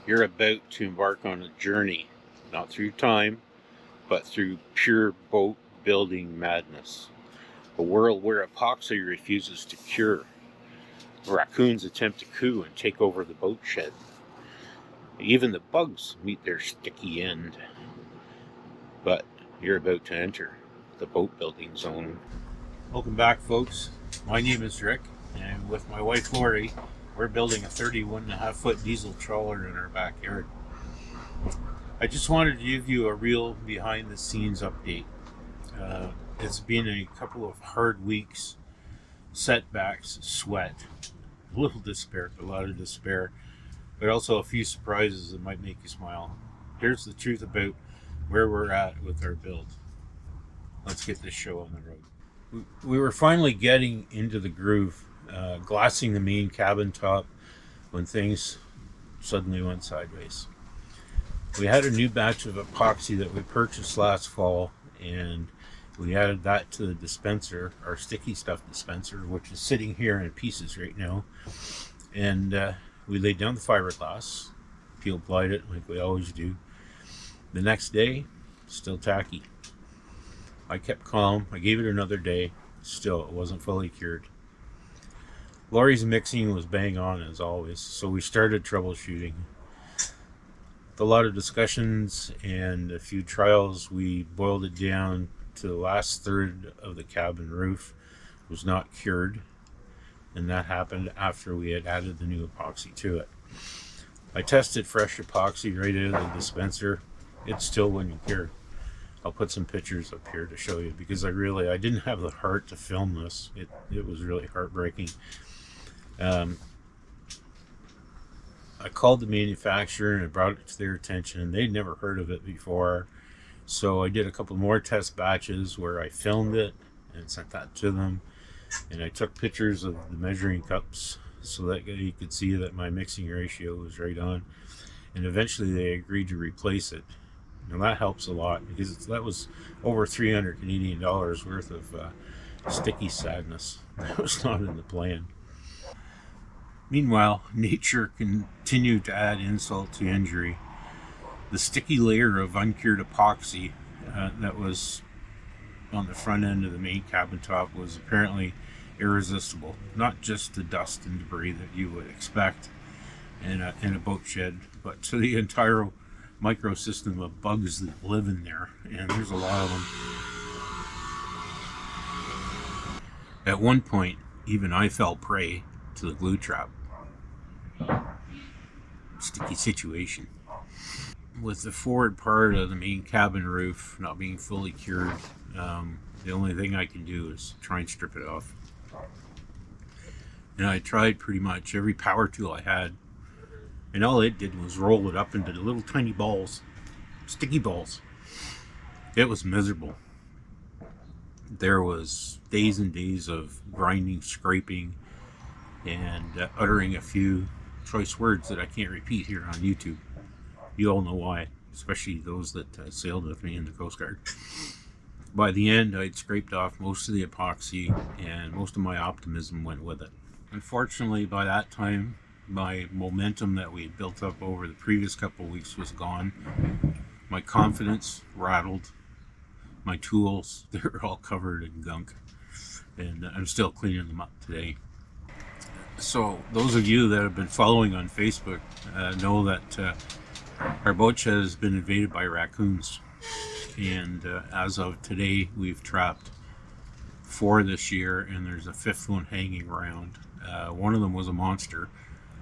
You're about to embark on a journey, not through time, but through pure boat building madness. A world where epoxy refuses to cure. Raccoons attempt to coup and take over the boat shed. Even the bugs meet their sticky end. But you're about to enter the boat building zone. Welcome back, folks. My name is Rick, and with my wife Lori, we're building a 31.5-foot diesel trawler in our backyard. I just wanted to give you a real behind-the-scenes update. It's been a couple of hard weeks, setbacks, sweat, a little despair, a lot of despair, but also a few surprises that might make you smile. Here's the truth about where we're at with our build. Let's get this show on the road. We were finally getting into the groove, glassing the main cabin top when things suddenly went sideways. We had a new batch of epoxy that we purchased last fall, and we added that to the dispenser, our sticky stuff dispenser, which is sitting here in pieces right now. And we laid down the fiberglass, peel plied it like we always do. The next day, still tacky. I kept calm. I gave it another day. Still, it wasn't fully cured. Laurie's mixing was bang on as always, so we started troubleshooting. With a lot of discussions and a few trials, we boiled it down to the last third of the cabin roof was not cured, and that happened after we had added the new epoxy to it. I tested fresh epoxy right out of the dispenser. It still wouldn't cure. I'll put some pictures up here to show you, because I didn't have the heart to film this. It was really heartbreaking. I called the manufacturer and I brought it to their attention, and they'd never heard of it before. So I did a couple more test batches where I filmed it and sent that to them, and I took pictures of the measuring cups so that you could see that my mixing ratio was right on, and eventually they agreed to replace it. Now that helps a lot, because that was over 300 Canadian dollars worth of sticky sadness. That was not in the plan. Meanwhile, nature continued to add insult to injury. The sticky layer of uncured epoxy that was on the front end of the main cabin top was apparently irresistible. Not just the dust and debris that you would expect in a boat shed, but to the entire microsystem of bugs that live in there, and there's a lot of them. At one point, even I fell prey to the glue trap. Sticky situation. With the forward part of the main cabin roof not being fully cured, the only thing I can do is try and strip it off. And I tried pretty much every power tool I had, and all it did was roll it up into the little tiny balls, sticky balls. It was miserable. There was days and days of grinding, scraping, and uttering a few choice words that I can't repeat here on YouTube. You all know why, especially those that sailed with me in the Coast Guard. By the end, I'd scraped off most of the epoxy, and most of my optimism went with it. Unfortunately, by that time, my momentum that we had built up over the previous couple of weeks was gone. My confidence rattled. My tools, they were all covered in gunk, and I'm still cleaning them up today. So those of you that have been following on Facebook know that our boat shed has been invaded by raccoons, and as of today we've trapped 4 this year, and there's a 5th one hanging around. One of them was a monster.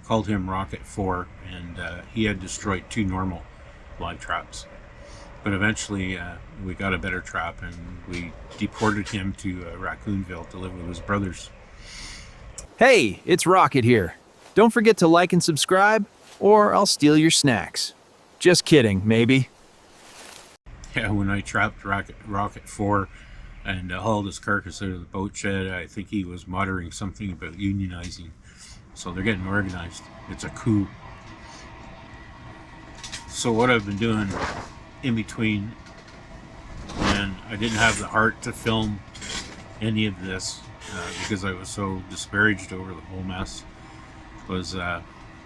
Called him Rocket 4, and he had destroyed 2 normal live traps. But eventually we got a better trap, and we deported him to Raccoonville to live with his brothers. Hey, it's Rocket here. Don't forget to like and subscribe, or I'll steal your snacks. Just kidding, maybe. Yeah, when I trapped Rocket 4 and hauled his carcass out of the boat shed, I think he was muttering something about unionizing. So they're getting organized. It's a coup. So what I've been doing in between, and I didn't have the heart to film any of this because I was so disparaged over the whole mess, was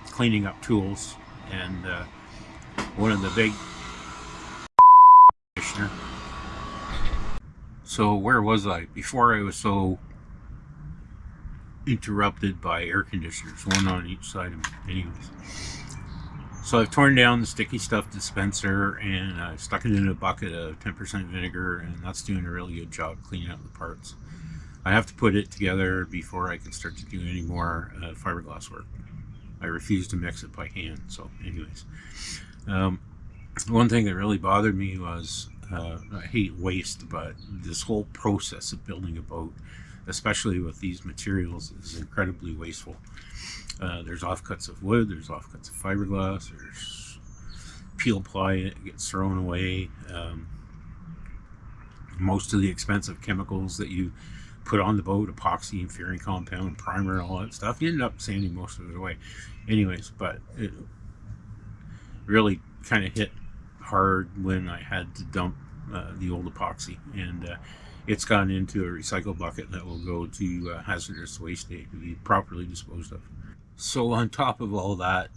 cleaning up tools and one of the big conditioner. So where was I before I was so interrupted by air conditioners, one on each side of me? Anyways, so I've torn down the sticky stuff dispenser and I stuck it in a bucket of 10% vinegar, and that's doing a really good job cleaning out the parts. I have to put it together before I can start to do any more fiberglass work. I refuse to mix it by hand. So anyways, one thing that really bothered me was, I hate waste, but this whole process of building a boat, especially with these materials, is incredibly wasteful. There's offcuts of wood, there's offcuts of fiberglass, there's peel ply that gets thrown away. Most of the expensive chemicals that you put on the boat, epoxy and fairing compound, primer, all that stuff, you end up sanding most of it away. Anyways, but it really kind of hit hard when I had to dump the old epoxy, and it's gone into a recycle bucket that will go to hazardous waste day to be properly disposed of. So on top of all that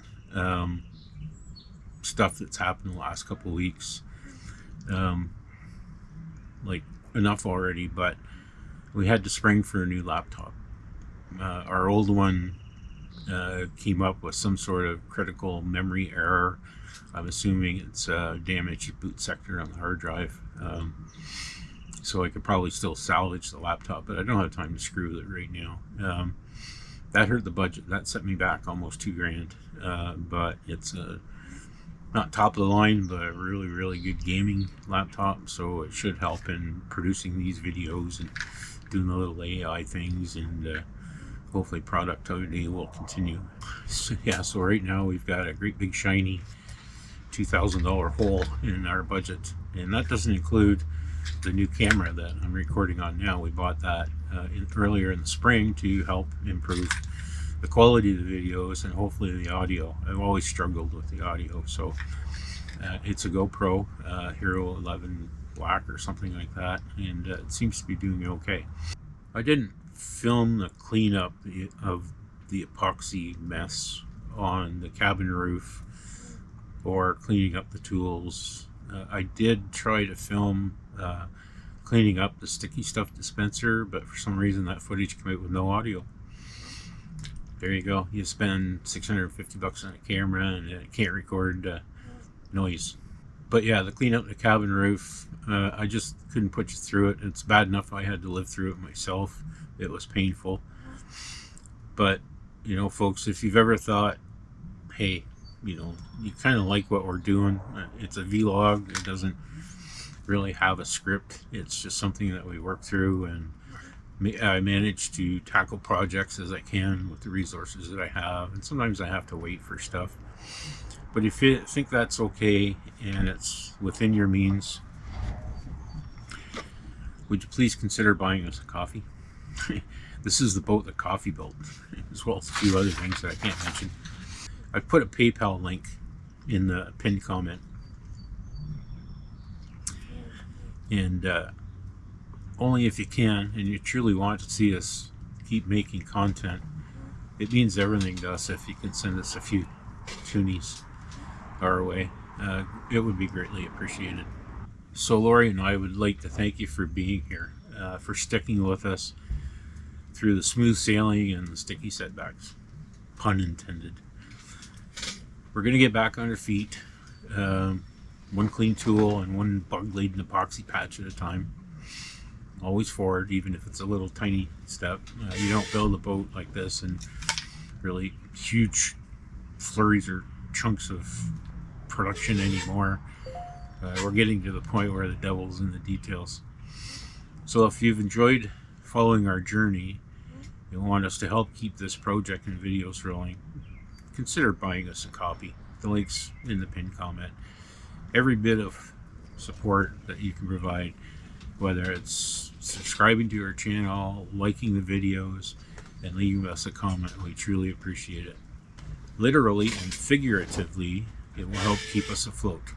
stuff that's happened the last couple of weeks, like enough already, but we had to spring for a new laptop. Our old one came up with some sort of critical memory error. I'm assuming it's damaged boot sector on the hard drive. So I could probably still salvage the laptop, but I don't have time to screw with it right now. That hurt the budget. That set me back almost $2,000. But it's not top of the line, but a really, really good gaming laptop. So it should help in producing these videos and doing the little AI things, and hopefully productivity will continue. So, yeah, so right now we've got a great big shiny $2,000 hole in our budget, and that doesn't include the new camera that I'm recording on now. We bought that earlier in the spring to help improve the quality of the videos and hopefully the audio. I've always struggled with the audio, so it's a GoPro Hero 11 Black or something like that, and it seems to be doing okay. I didn't film the cleanup of the epoxy mess on the cabin roof or cleaning up the tools. I did try to film cleaning up the sticky stuff dispenser, but for some reason that footage came out with no audio. There you go. You spend $650 on a camera and it can't record noise. But yeah, the clean up the cabin roof, I just couldn't put you through it. It's bad enough I had to live through it myself. It was painful. But, you know, folks, if you've ever thought, hey, you know, you kind of like what we're doing, it's a vlog. It doesn't really have a script. It's just something that we work through, and I manage to tackle projects as I can with the resources that I have, and sometimes I have to wait for stuff. But if you think that's okay and it's within your means, would you please consider buying us a coffee? This is the boat that Coffee built, as well as a few other things that I can't mention. I put a PayPal link in the pinned comment, and only if you can and you truly want to see us keep making content. It means everything to us if you can send us a few toonies our way. It would be greatly appreciated. So Lori and I would like to thank you for being here, for sticking with us through the smooth sailing and the sticky setbacks, pun intended. We're going to get back on our feet, one clean tool and one bug-laden epoxy patch at a time. Always forward, even if it's a little tiny step. You don't build a boat like this in really huge flurries or chunks of production anymore. We're getting to the point where the devil's in the details. So if you've enjoyed following our journey and want us to help keep this project and videos rolling, consider buying us a copy. The link's in the pinned comment. Every bit of support that you can provide, whether it's subscribing to our channel, liking the videos, and leaving us a comment, we truly appreciate it. Literally and figuratively, it will help keep us afloat.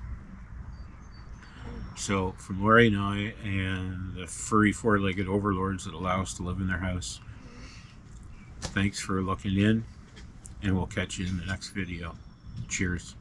So from Lori and I and the furry four-legged overlords that allow us to live in their house, thanks for looking in, and we'll catch you in the next video. Cheers.